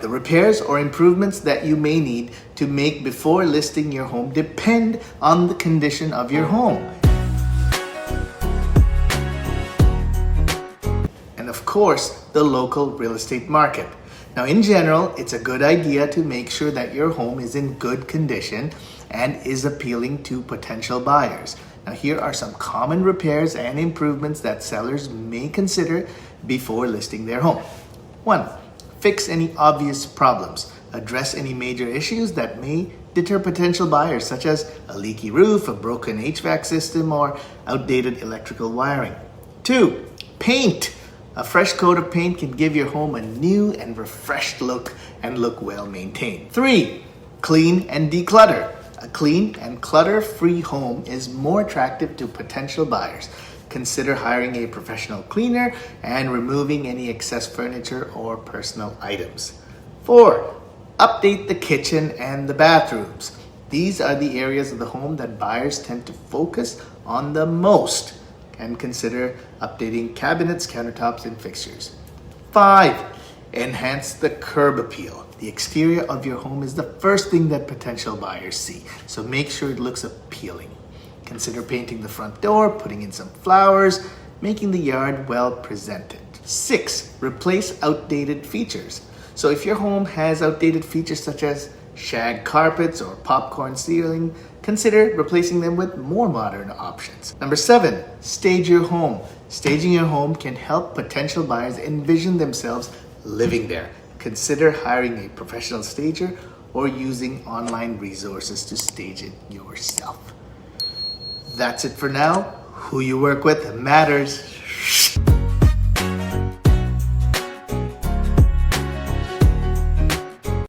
The repairs or improvements that you may need to make before listing your home depend on the condition of your home. And of course, the local real estate market. Now, in general, it's a good idea to make sure that your home is in good condition and is appealing to potential buyers. Now, here are some common repairs and improvements that sellers may consider before listing their home. 1. Fix any obvious problems. Address any major issues that may deter potential buyers, such as a leaky roof, a broken HVAC system, or outdated electrical wiring. 2. Paint. A fresh coat of paint can give your home a new and refreshed look and look well maintained. 3. Clean and declutter. A clean and clutter-free home is more attractive to potential buyers. Consider hiring a professional cleaner and removing any excess furniture or personal items. 4. Update the kitchen and the bathrooms. These are the areas of the home that buyers tend to focus on the most, and consider updating cabinets, countertops, and fixtures. 5. Enhance the curb appeal. The exterior of your home is the first thing that potential buyers see, so make sure it looks appealing. Consider painting the front door, putting in some flowers, making the yard well presented. 6. Replace outdated features. So if your home has outdated features such as shag carpets or popcorn ceiling, consider replacing them with more modern options. Number 7, stage your home. Staging your home can help potential buyers envision themselves living there. Consider hiring a professional stager or using online resources to stage it yourself. That's it for now. Who you work with matters.